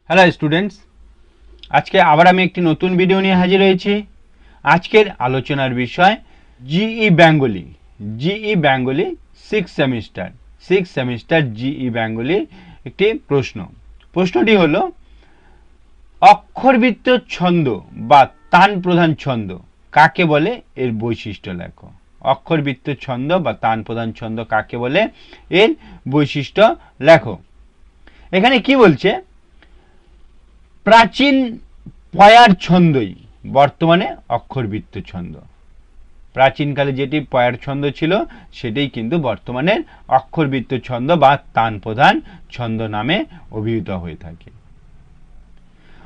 Hello students, আজকে আবার আমি একটি নতুন ভিডিও নিয়ে হাজির হয়েছি। আজকের আলোচনার বিষয় GE Bengali six semester GE বেঙ্গলির একটি প্রশ্নটি হলো অক্ষরবৃত্ত ছন্দ বা তান প্রধান ছন্দ কাকে বলে, এর বৈশিষ্ট্য লেখো। অক্ষরবৃত্ত ছন্দ বা তান প্রধান ছন্দ কাকে বলে, এর বৈশিষ্ট্য লেখো। এখানে কি বলছে, প্রাচীন পয়ার ছন্দই বর্তমানে অক্ষরবৃত্ত ছন্দ। প্রাচীনকালে যেটি পয়ার ছন্দ ছিল সেটাই কিন্তু বর্তমানের অক্ষরবৃত্ত ছন্দ বা তান প্রধান ছন্দ নামে অভিহিত হয়ে থাকে।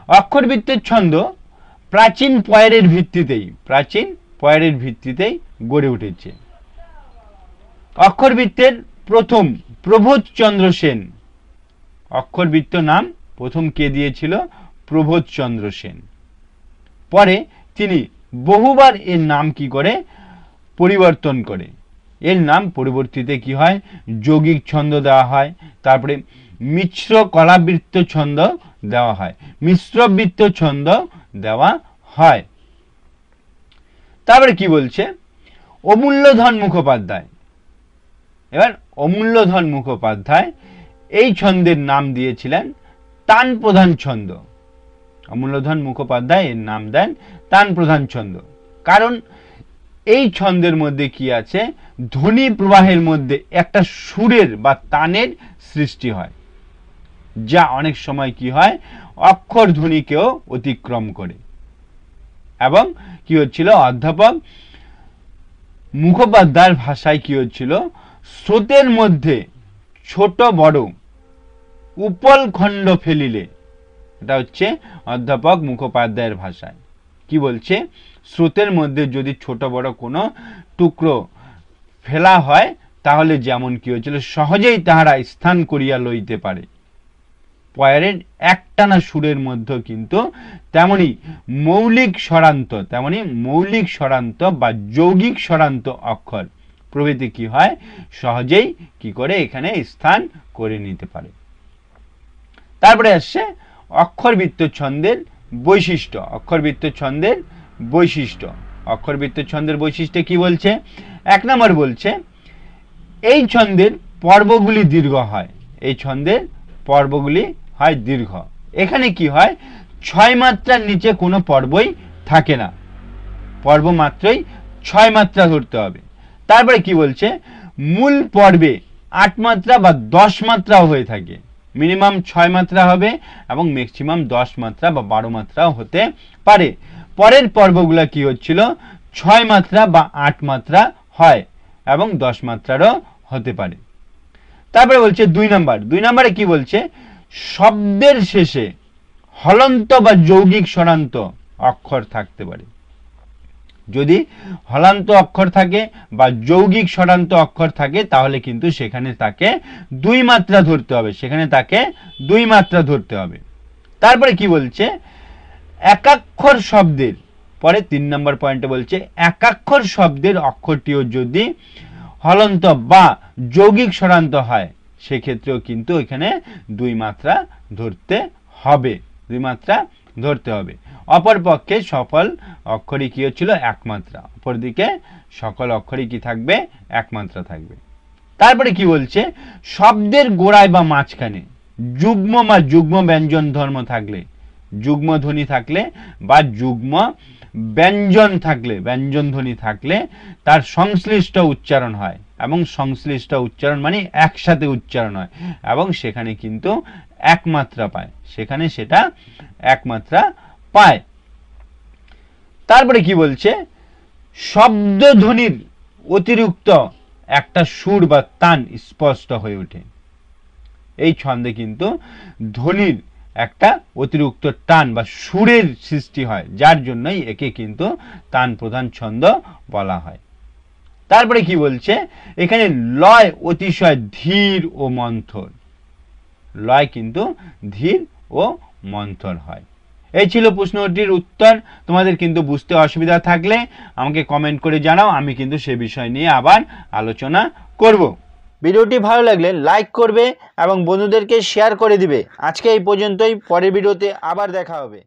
অক্ষরবৃত্তের ছন্দ প্রাচীন পয়ারের ভিত্তিতেই গড়ে উঠেছে। অক্ষরবৃত্তের প্রথম প্রবোধচন্দ্র সেন, অক্ষরবৃত্ত নাম প্রথম কে দিয়েছিল? প্রবোধচন্দ্র সেন। পরে তিনি বহুবার এর নাম কি করে পরিবর্তন করে, এর নাম পরিবর্তিতে কি হয়, যৌগিক ছন্দ দেওয়া হয়, তারপরে মিশ্র কলাবৃত্ত ছন্দ দেওয়া হয়, মিশ্রবৃত্ত ছন্দ দেওয়া হয়। তারপরে কি বলছে, অমূল্যধন মুখোপাধ্যায়, এবার অমূল্যধন মুখোপাধ্যায় এই ছন্দের নাম দিয়েছিলেন তান প্রধান ছন্দ। অমূল্যধন মুখোপাধ্যায় এর নাম দেন তান প্রধান ছন্দ, কারণ এই ছন্দের মধ্যে কি আছে, ধ্বনি প্রবাহের মধ্যে একটা সুরের বা তানের সৃষ্টি হয়, যা অনেক সময় কি হয়, অক্ষর ধ্বনিকেও অতিক্রম করে। এবং কি হচ্ছিল, অধ্যাপক মুখোপাধ্যায়ের ভাষায় কি হচ্ছিল, স্রোতের মধ্যে ছোট বড় উপল খণ্ড ফেলিলে, এটা হচ্ছে অধ্যাপক মুখোপাধ্যায়ের ভাষায়। কি বলছে, স্রোতের মধ্যে যদি ছোট বড় কোনো টুকরো ফেলা হয় তাহলে যেমন কি হয়েছিল, সহজেই তাহারা স্থান করিয়া লইতে পারে। পয়ারের একটানা সুরের মধ্যে কিন্তু তেমনি মৌলিক স্বরান্ত বা যৌগিক স্বরান্ত অক্ষর প্রভৃতি কি হয়, সহজেই কি করে এখানে স্থান করে নিতে পারে। তারপরে আসছে অক্ষরবৃত্ত ছন্দের বৈশিষ্ট্য। অক্ষরবৃত্ত ছন্দের বৈশিষ্ট্য কি বলছে, এক নম্বর বলছে এই ছন্দের পর্বগুলি দীর্ঘ হয়, দীর্ঘ। এখানে কি হয়, 6 মাত্রার নিচে কোনো পর্বই থাকে না, পর্ব মাত্রই 6 মাত্রা ধরতে হবে। তারপরে কি বলছে, মূল পর্বে 8 মাত্রা বা 10 মাত্রাও হয়ে থাকে, মিনিমাম 6 মাত্রা হবে এবং ম্যাক্সিমাম 10 মাত্রা বা 12 মাত্রাও হতে পারে। পরের পর্বগুলো কি হচ্ছিল, 6 মাত্রা বা 8 মাত্রা হয় এবং 10 মাত্রারও হতে পারে। তারপরে বলছে 2 নম্বরে কি বলছে, শব্দের শেষে হলন্ত বা যৌগিক স্বরান্ত অক্ষর থাকতে পারে। যদি হলান্ত অক্ষর থাকে বা যৌগিক স্বরান্ত অক্ষর থাকে তাহলে কিন্তু সেখানে তাকে 2 মাত্রা ধরতে হবে। তারপরে কি বলছে, একাক্ষর শব্দের, পরে 3 নম্বর পয়েন্টে বলছে একাক্ষর শব্দের অক্ষরটিও যদি হলন্ত বা যৌগিক স্বরান্ত হয় সেক্ষেত্রেও কিন্তু এখানে 2 মাত্রা ধরতে হবে। অপরপক্ষে সকল অক্ষরই কি হচ্ছিল, 1 মাত্রা, অপরদিকে সকল অক্ষরই কি থাকবে, 1 মাত্রা থাকবে। তারপরে কি বলছে, শব্দের গোড়ায় বা মাঝখানে যুগ্ম বা যুগ্ম ব্যঞ্জন ধ্বনি থাকলে বা যুগ্ম ব্যঞ্জন ধ্বনি থাকলে তার সংশ্লিষ্ট উচ্চারণ হয়, এবং সংশ্লিষ্ট উচ্চারণ মানে একসাথে উচ্চারণ হয় এবং সেখানে কিন্তু 1 মাত্রা পায়, সেটা 1 মাত্রা পায়। তারপরে কি বলছে, শব্দ ধ্বনির অতিরিক্ত একটা সুর বা তান স্পষ্ট হয়ে ওঠে। এই ছন্দে কিন্তু ধ্বনির একটা অতিরিক্ত টান বা সুরের সৃষ্টি হয়, যার জন্যই একে কিন্তু তান প্রধান ছন্দ বলা হয়। তারপরে কি বলছে, এখানে লয় অতিশয় ধীর ও মন্থর, লয় কিন্তু ধীর ও মন্থর হয়। এই ছিল প্রশ্নটির উত্তর। তোমাদের কিন্তু বুঝতে অসুবিধা থাকলে আমাকে কমেন্ট করে জানাও, আমি কিন্তু সে বিষয় নিয়ে আবার আলোচনা করব। ভিডিওটি ভালো লাগলে লাইক করবে এবং বন্ধুদেরকে শেয়ার করে দিবে। আজকে এই পর্যন্তই, পরের ভিডিওতে আবার দেখা হবে।